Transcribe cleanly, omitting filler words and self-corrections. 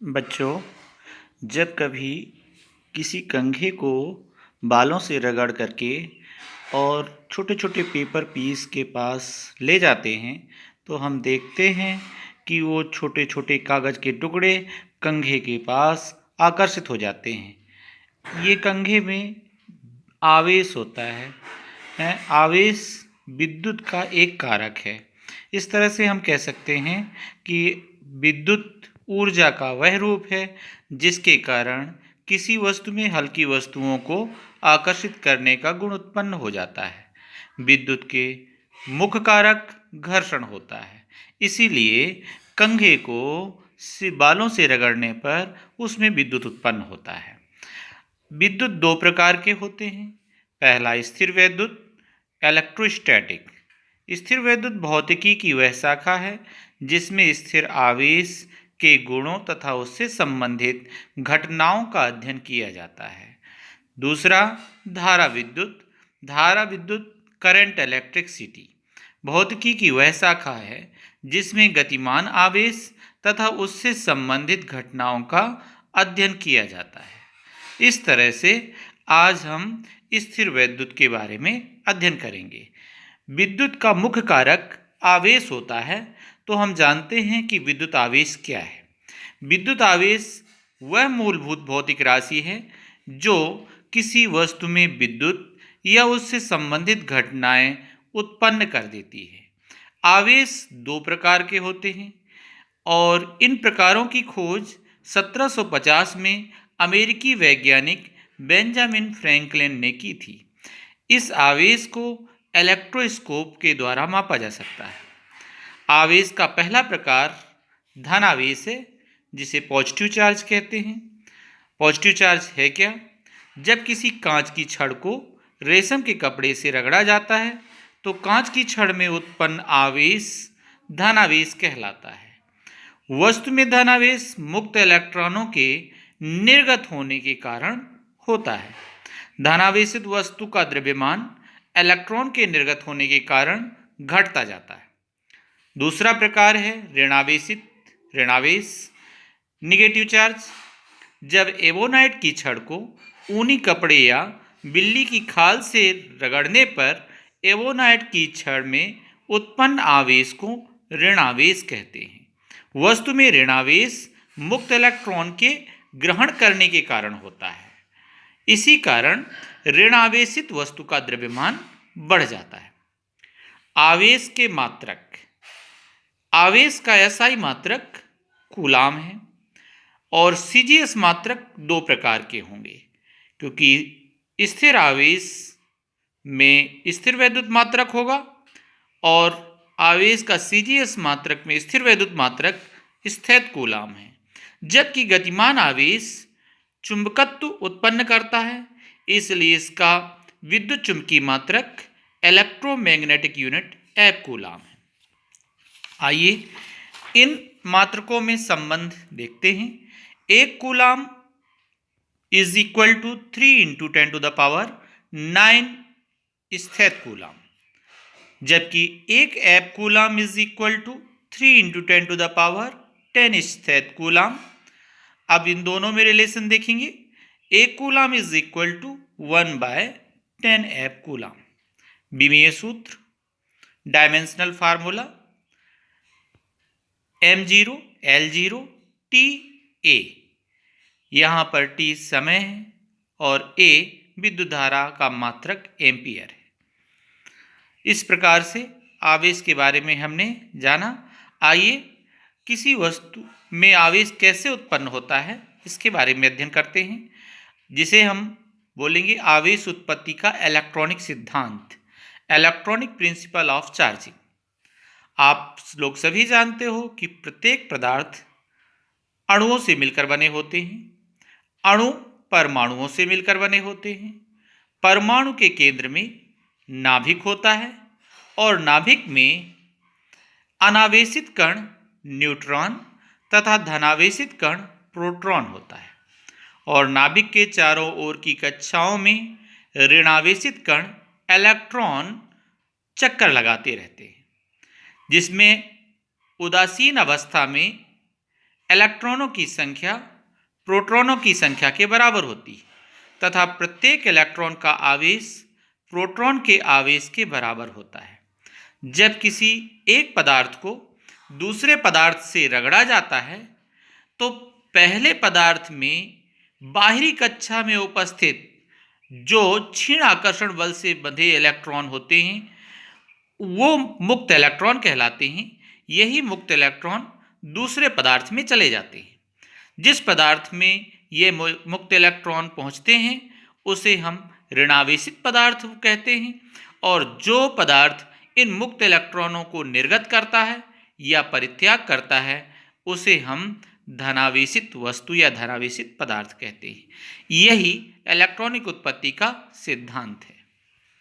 बच्चों, जब कभी किसी कंघे को बालों से रगड़ करके और छोटे-छोटे पेपर पीस के पास ले जाते हैं, तो हम देखते हैं कि वो छोटे-छोटे कागज़ के टुकड़े कंघे के पास आकर्षित हो जाते हैं। ये कंघे में आवेश होता है। आवेश विद्युत का एक कारक है। इस तरह से हम कह सकते हैं कि विद्युत ऊर्जा का वह रूप है जिसके कारण किसी वस्तु में हल्की वस्तुओं को आकर्षित करने का गुण उत्पन्न हो जाता है। विद्युत के मुख्य कारक घर्षण होता है। इसीलिए कंघे को बालों से रगड़ने पर उसमें विद्युत उत्पन्न होता है। विद्युत दो प्रकार के होते हैं। पहला स्थिर वैद्युत, इलेक्ट्रोस्टैटिक। स्थिर वैद्युत भौतिकी की वह शाखा है जिसमें स्थिर आवेश के गुणों तथा उससे संबंधित घटनाओं का अध्ययन किया जाता है। दूसरा धारा विद्युत। धारा विद्युत करंट इलेक्ट्रिसिटी भौतिकी की वह शाखा है जिसमें गतिमान आवेश तथा उससे संबंधित घटनाओं का अध्ययन किया जाता है। इस तरह से आज हम स्थिर वैद्युत के बारे में अध्ययन करेंगे। विद्युत का मुख्य कारक आवेश होता है, तो हम जानते हैं कि विद्युत आवेश क्या है। विद्युत आवेश वह मूलभूत भौतिक राशि है जो किसी वस्तु में विद्युत या उससे संबंधित घटनाएं उत्पन्न कर देती है। आवेश दो प्रकार के होते हैं और इन प्रकारों की खोज 1750 में अमेरिकी वैज्ञानिक बेंजामिन फ्रैंकलिन ने की थी। इस आवेश को इलेक्ट्रोस्कोप के द्वारा मापा जा सकता है। आवेश का पहला प्रकार धन आवेश है, जिसे पॉजिटिव चार्ज कहते हैं। पॉजिटिव चार्ज है क्या? जब किसी कांच की छड़ को रेशम के कपड़े से रगड़ा जाता है तो कांच की छड़ में उत्पन्न आवेश धन आवेश कहलाता है। वस्तु में धन आवेश मुक्त इलेक्ट्रॉनों के निर्गत होने के कारण होता है। धनावेशित वस्तु का द्रव्यमान इलेक्ट्रॉन के निर्गत होने के कारण घटता जाता है। दूसरा प्रकार है ऋणावेशित ऋणावेश निगेटिव चार्ज। जब एवोनाइट की छड़ को ऊनी कपड़े या बिल्ली की खाल से रगड़ने पर एवोनाइट की छड़ में उत्पन्न आवेश को ऋणावेश कहते हैं। वस्तु में ऋणावेश मुक्त इलेक्ट्रॉन के ग्रहण करने के कारण होता है। इसी कारण ऋणावेशित वस्तु का द्रव्यमान बढ़ जाता है। आवेश के मात्रक। आवेश का एसआई मात्रक कूलाम है और सीजीएस मात्रक दो प्रकार के होंगे, क्योंकि स्थिर आवेश में स्थिर वैद्युत मात्रक होगा और आवेश का सीजीएस मात्रक में स्थिर वैद्युत मात्रक स्थैतिक कूलाम है। जबकि गतिमान आवेश चुंबकत्व उत्पन्न करता है, इसलिए इसका विद्युत चुंबकीय मात्रक इलेक्ट्रोमैग्नेटिक यूनिट एफ कूलाम है। आइए इन मात्रकों में संबंध देखते हैं। एक coulomb is equal to 3 into 10⁹ स्थैतिक कूलाम, जबकि एक F coulomb is equal to 3 into 10⁻10 स्थैतिक कूलाम। अब इन दोनों में रिलेशन देखेंगे। एक coulomb is equal to 1/10 F coulomb. बीमीय सूत्र, dimensional formula m0 l0 t a। यहाँ पर t समय है और a विद्युत धारा का मात्रक एम्पियर है। इस प्रकार से आवेश के बारे में हमने जाना। आइए किसी वस्तु में आवेश कैसे उत्पन्न होता है इसके बारे में अध्ययन करते हैं, जिसे हम बोलेंगे आवेश उत्पत्ति का इलेक्ट्रॉनिक सिद्धांत, इलेक्ट्रॉनिक प्रिंसिपल ऑफ चार्जिंग। आप लोग सभी जानते हो कि प्रत्येक पदार्थ अणुओं से मिलकर बने होते हैं। अणु परमाणुओं से मिलकर बने होते हैं। परमाणु के केंद्र में नाभिक होता है और नाभिक में अनावेशित कण न्यूट्रॉन तथा धनावेशित कण प्रोटॉन होता है और नाभिक के चारों ओर की कक्षाओं में ऋणावेशित कण इलेक्ट्रॉन चक्कर लगाते रहते हैं, जिसमें उदासीन अवस्था में इलेक्ट्रॉनों की संख्या प्रोटॉनों की संख्या के बराबर होती है तथा प्रत्येक इलेक्ट्रॉन का आवेश प्रोटॉन के आवेश के बराबर होता है। जब किसी एक पदार्थ को दूसरे पदार्थ से रगड़ा जाता है तो पहले पदार्थ में बाहरी कक्षा में उपस्थित जो क्षीण आकर्षण बल से बंधे इलेक्ट्रॉन होते हैं वो मुक्त इलेक्ट्रॉन कहलाते हैं। यही मुक्त इलेक्ट्रॉन दूसरे पदार्थ में चले जाते हैं। जिस पदार्थ में ये मुक्त इलेक्ट्रॉन पहुंचते हैं उसे हम ऋणावेशित पदार्थ कहते हैं और जो पदार्थ इन मुक्त इलेक्ट्रॉनों को निर्गत करता है या परित्याग करता है उसे हम धनावेशित वस्तु या धनावेशित पदार्थ कहते हैं। यही इलेक्ट्रॉनिक उत्पत्ति का सिद्धांत है।